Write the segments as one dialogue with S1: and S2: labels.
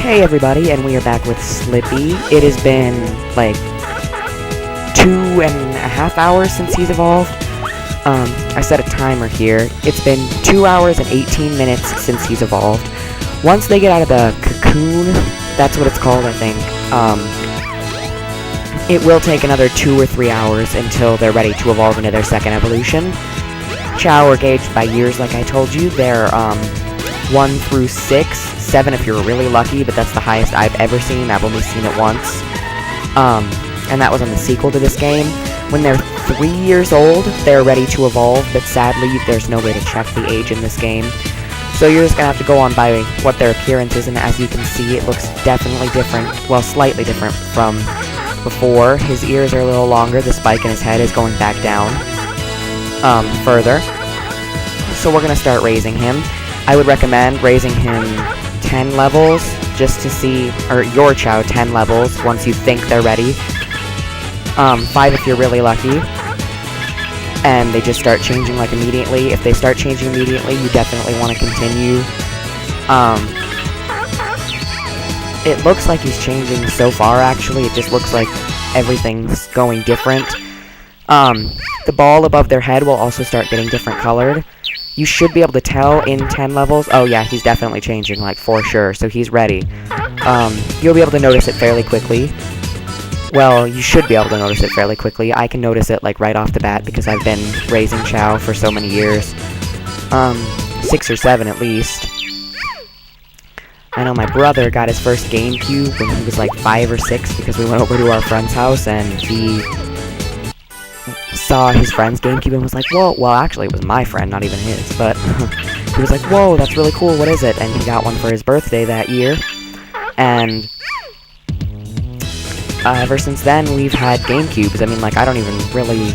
S1: Hey everybody, and we are back with Slippy. It has been, like, 2.5 hours since he's evolved. I set a timer here. It's been 2 hours and 18 minutes since he's evolved. Once they get out of the cocoon, that's what it's called, I think, it will take another 2 or 3 hours until they're ready to evolve into their second evolution. Chao are gauged by years, like I told you. They're, 1 through 6, 7 if you're really lucky, but that's the highest I've ever seen. I've only seen it once. And that was on the sequel to this game. When they're 3 years old, they're ready to evolve, but sadly, there's no way to check the age in this game. So you're just gonna have to go on by what their appearance is, and as you can see, it looks definitely different, well, slightly different from before. His ears are a little longer, the spike in his head is going back down, further. So we're gonna start raising him. I would recommend raising him 10 levels, just to see, or your Chao 10 levels, once you think they're ready. 5 if you're really lucky. And they just start changing, like, immediately. If they start changing immediately, you definitely want to continue. It looks like he's changing so far, actually. It just looks like everything's going different. The ball above their head will also start getting different colored. You should be able to tell in 10 levels. Oh yeah, he's definitely changing, like, for sure, so he's ready. You'll be able to notice it fairly quickly. Well, you should be able to notice it fairly quickly. I can notice it, like, right off the bat, because I've been raising Chao for so many years. 6 or 7 at least. I know my brother got his first GameCube when he was, like, 5 or 6, because we went over to our friend's house, and he saw his friend's GameCube and was like, whoa, well, actually, it was my friend, not even his, but he was like, whoa, that's really cool, what is it? And he got one for his birthday that year, and ever since then, we've had GameCubes. I mean, like, I don't even really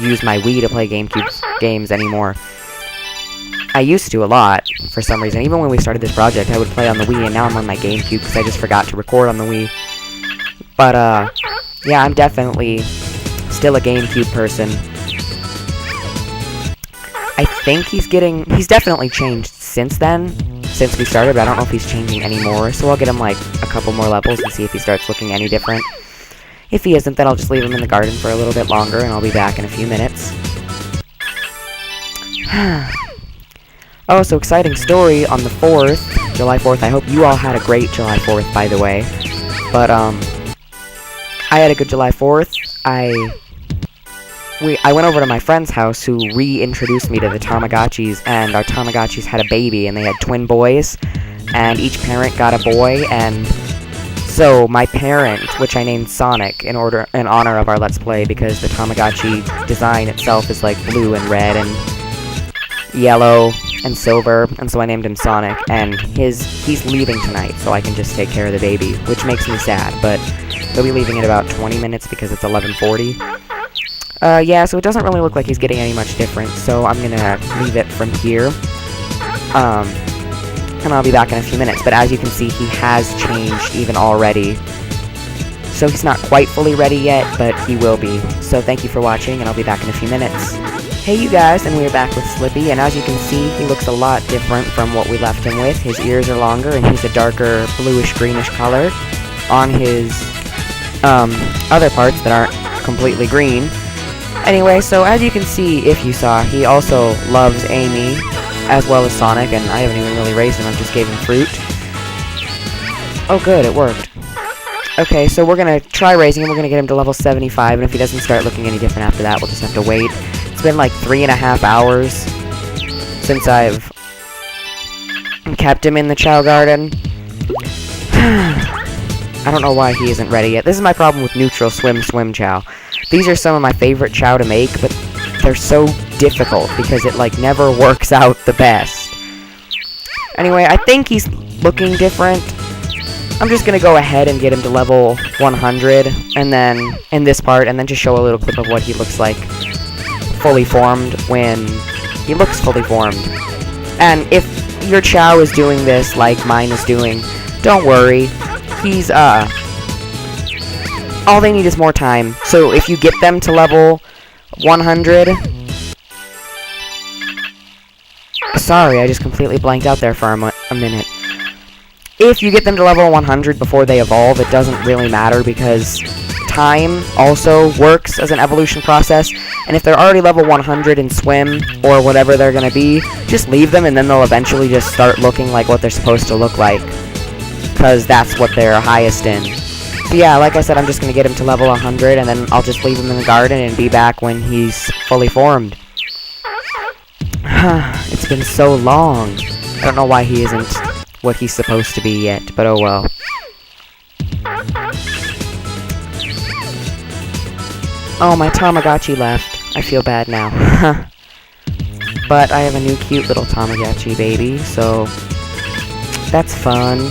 S1: use my Wii to play GameCube games anymore. I used to a lot, for some reason. Even when we started this project, I would play on the Wii, and now I'm on my GameCube, because I just forgot to record on the Wii. But, yeah, I'm definitely still a GameCube person. I think he's definitely changed since then, since we started, but I don't know if he's changing anymore, so I'll get him, like, a couple more levels and see if he starts looking any different. If he isn't, then I'll just leave him in the garden for a little bit longer, and I'll be back in a few minutes. Oh, so exciting story on the 4th, July 4th. I hope you all had a great July 4th, by the way. But, I had a good July 4th. I went over to my friend's house, who reintroduced me to the Tamagotchis, and our Tamagotchis had a baby, and they had twin boys, and each parent got a boy, and so my parent, which I named Sonic in honor of our Let's Play, because the Tamagotchi design itself is like blue and red and yellow and silver, and so I named him Sonic, and he's leaving tonight, so I can just take care of the baby, which makes me sad, but he'll be leaving in about 20 minutes because it's 11:40. Yeah, so it doesn't really look like he's getting any much different, so I'm gonna leave it from here. And I'll be back in a few minutes, but as you can see, he has changed even already. So he's not quite fully ready yet, but he will be. So thank you for watching, and I'll be back in a few minutes. Hey you guys, and we are back with Slippy, and as you can see, he looks a lot different from what we left him with. His ears are longer, and he's a darker bluish-greenish color on his, other parts that aren't completely green. Anyway, so as you can see, if you saw, he also loves Amy, as well as Sonic, and I haven't even really raised him, I just gave him fruit. Oh good, it worked. Okay, so we're gonna try raising him, we're gonna get him to level 75, and if he doesn't start looking any different after that, we'll just have to wait. It's been like 3.5 hours since I've kept him in the Chao garden. I don't know why he isn't ready yet. This is my problem with neutral swim Chao. These are some of my favorite Chao to make, but they're so difficult because it, like, never works out the best. Anyway, I think he's looking different. I'm just gonna go ahead and get him to level 100, and then, in this part, and then just show a little clip of what he looks like fully formed when he looks fully formed. And if your Chao is doing this like mine is doing, don't worry. He's, all they need is more time. So if you get them to level 100... Sorry, I just completely blanked out there for a minute. If you get them to level 100 before they evolve, it doesn't really matter because time also works as an evolution process, and if they're already level 100 in swim, or whatever they're gonna be, just leave them and then they'll eventually just start looking like what they're supposed to look like, because that's what they're highest in. So yeah, like I said, I'm just gonna get him to level 100, and then I'll just leave him in the garden and be back when he's fully formed. It's been so long. I don't know why he isn't what he's supposed to be yet, but oh well. Oh, my Tamagotchi left. I feel bad now. But I have a new cute little Tamagotchi baby, so that's fun.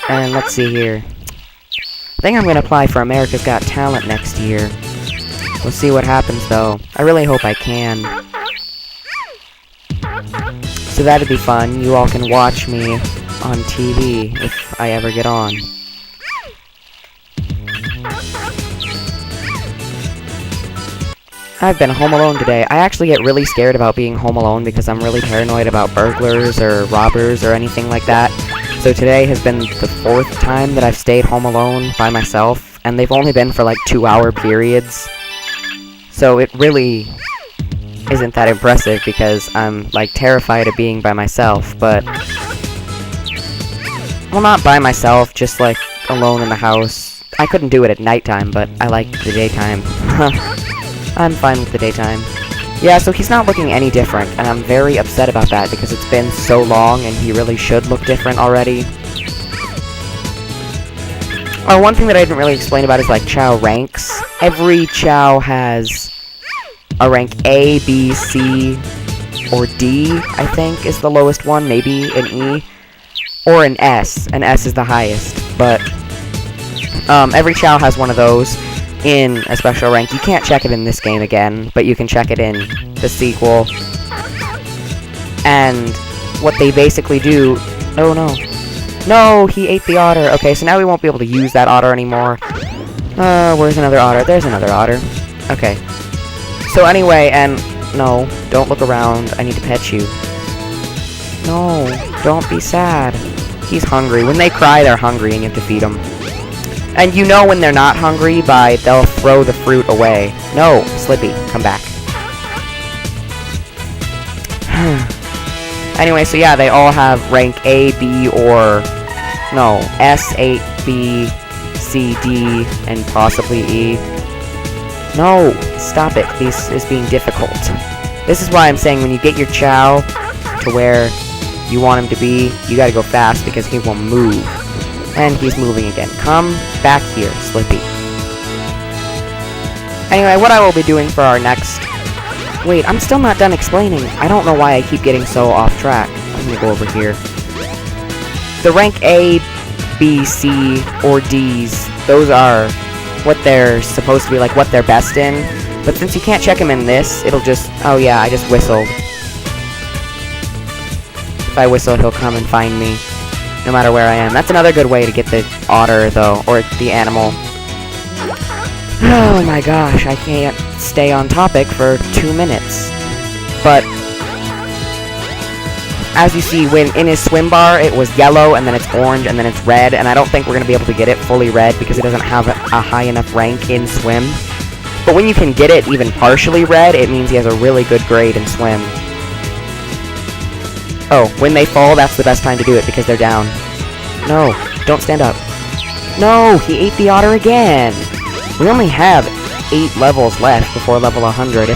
S1: And let's see here. I think I'm gonna apply for America's Got Talent next year. We'll see what happens, though. I really hope I can. So that'd be fun. You all can watch me on TV if I ever get on. I've been home alone today. I actually get really scared about being home alone because I'm really paranoid about burglars or robbers or anything like that. So today has been the 4th time that I've stayed home alone by myself, and they've only been for like 2-hour periods. So it really isn't that impressive because I'm like terrified of being by myself, but well, not by myself, just like alone in the house. I couldn't do it at nighttime, but I like the daytime. I'm fine with the daytime. Yeah, so he's not looking any different, and I'm very upset about that because it's been so long and he really should look different already. Oh, one thing that I didn't really explain about is like Chao ranks. Every Chao has a rank A, B, C, or D, I think, is the lowest one, maybe an E, or an S. An S is the highest, but every Chao has one of those in a special rank. You can't check it in this game again, but you can check it in the sequel. And what they basically do... Oh, no. No, he ate the otter. Okay, so now we won't be able to use that otter anymore. Where's another otter? There's another otter. Okay. So anyway, and... No, don't look around. I need to pet you. No, don't be sad. He's hungry. When they cry, they're hungry, and you have to feed them. And you know when they're not hungry by they'll throw the fruit away. No, Slippy, come back. Anyway, so yeah, they all have rank A, B, or... No, S, A, B, C, D, and possibly E. No, stop it. This is being difficult. This is why I'm saying when you get your Chao to where you want him to be, you gotta go fast because he will move. And he's moving again. Come back here, Slippy. Anyway, what I will be doing for our next... Wait, I'm still not done explaining. I don't know why I keep getting so off track. I'm gonna go over here. The rank A, B, C, or D's, those are what they're supposed to be, like what they're best in. But since you can't check them in this, it'll just... Oh yeah, I just whistled. If I whistle, he'll come and find me. No matter where I am. That's another good way to get the otter, though, or the animal. Oh my gosh, I can't stay on topic for 2 minutes. But, as you see, when in his swim bar, it was yellow, and then it's orange, and then it's red, and I don't think we're going to be able to get it fully red because it doesn't have a high enough rank in swim. But when you can get it even partially red, it means he has a really good grade in swim. Oh, when they fall, that's the best time to do it, because they're down. No, don't stand up. No, he ate the otter again! We only have 8 levels left before level 100.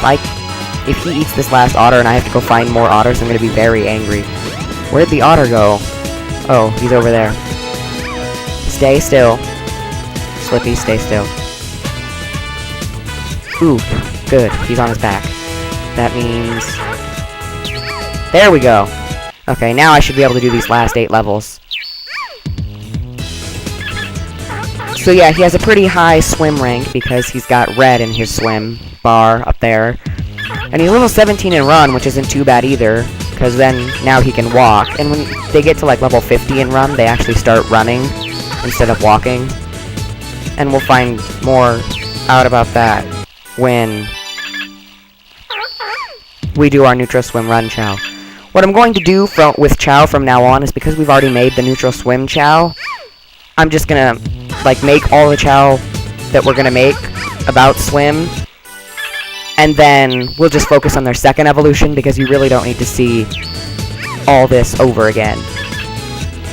S1: If he eats this last otter and I have to go find more otters, I'm gonna be very angry. Where'd the otter go? Oh, he's over there. Stay still. Slippy, stay still. Ooh, good. He's on his back. That means... There we go! Okay, now I should be able to do these last 8 levels. So yeah, he has a pretty high swim rank because he's got red in his swim bar up there. And he's level 17 in run, which isn't too bad either, because then now he can walk. And when they get to like level 50 in run, they actually start running instead of walking. And we'll find more out about that when we do our Neutro Swim Run Chao. What I'm going to do with Chao from now on is because we've already made the neutral swim Chao, I'm just gonna, like, make all the Chao that we're gonna make about swim, and then we'll just focus on their second evolution because you really don't need to see all this over again.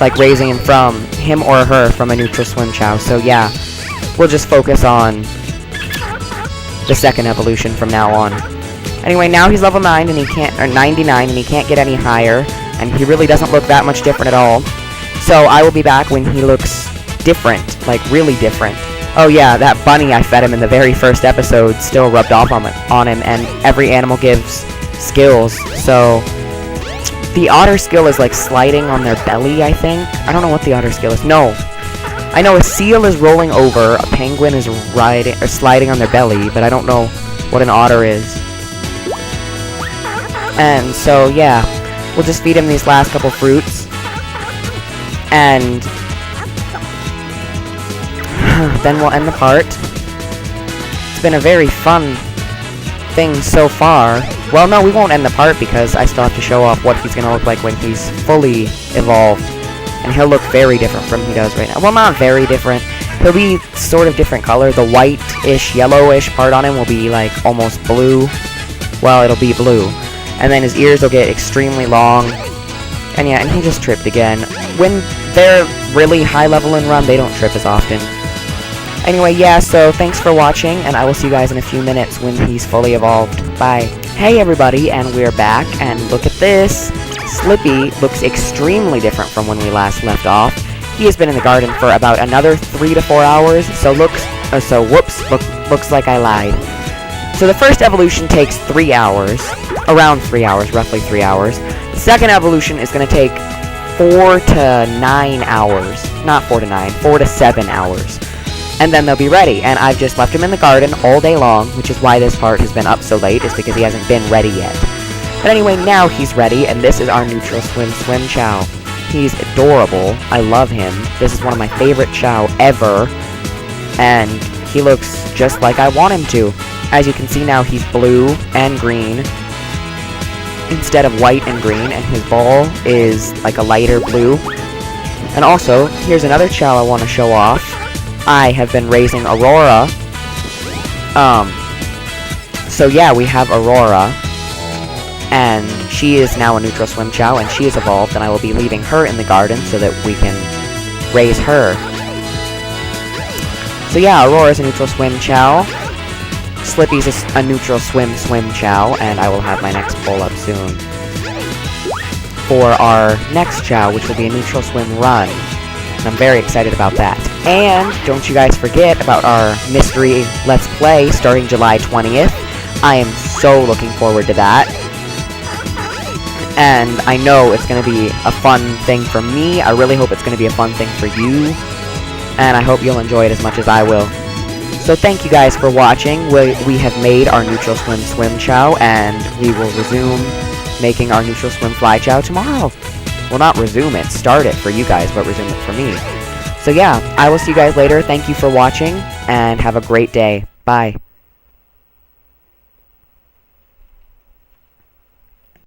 S1: Like raising him or her from a neutral swim Chao. So yeah, we'll just focus on the second evolution from now on. Anyway, now he's level 9 and he can't, or 99, and he can't get any higher, and he really doesn't look that much different at all. So I will be back when he looks different, like really different. Oh yeah, that bunny I fed him in the very first episode still rubbed off on him, and every animal gives skills, so the otter skill is like sliding on their belly, I think. I don't know what the otter skill is. No. I know a seal is rolling over, a penguin is sliding on their belly, but I don't know what an otter is. And so yeah, we'll just feed him these last couple fruits, and then we'll end the part. It's been a very fun thing so far. Well, no, we won't end the part because I still have to show off what he's gonna look like when he's fully evolved. And he'll look very different from he does right now. Well, not very different. He'll be sort of different color. The white-ish, yellowish part on him will be like almost blue. Well, it'll be blue. And then his ears will get extremely long. And yeah, and he just tripped again. When they're really high level and run, they don't trip as often. Anyway, yeah, so thanks for watching, and I will see you guys in a few minutes when he's fully evolved. Bye. Hey everybody, and we're back, and look at this. Slippy looks extremely different from when we last left off. He has been in the garden for about another 3 to 4 hours, so looks like I lied. So the first evolution takes 3 hours, around 3 hours, roughly 3 hours. The second evolution is going to take 4 to 9 hours. Not 4 to 9, 4 to 7 hours. And then they'll be ready, and I've just left him in the garden all day long, which is why this part has been up so late, is because he hasn't been ready yet. But anyway, now he's ready, and this is our neutral swim Chao. He's adorable. I love him. This is one of my favorite Chao ever, and he looks just like I want him to. As you can see now, he's blue and green instead of white and green, and his ball is like a lighter blue. And also, here's another Chao I want to show off. I have been raising Aurora. So yeah, we have Aurora, and she is now a neutral swim Chao, and she is evolved, and I will be leaving her in the garden so that we can raise her. So yeah, Aurora is a neutral swim Chao. Slippy's a neutral swim Chao, and I will have my next poll up soon for our next Chao, which will be a neutral swim run. And I'm very excited about that. And don't you guys forget about our mystery Let's Play starting July 20th. I am so looking forward to that. And I know it's going to be a fun thing for me. I really hope it's going to be a fun thing for you. And I hope you'll enjoy it as much as I will. So thank you guys for watching. We have made our neutral swim Chao, and we will resume making our neutral swim fly Chao tomorrow. Well, not resume it, start it for you guys, but resume it for me. So yeah, I will see you guys later. Thank you for watching, and have a great day. Bye.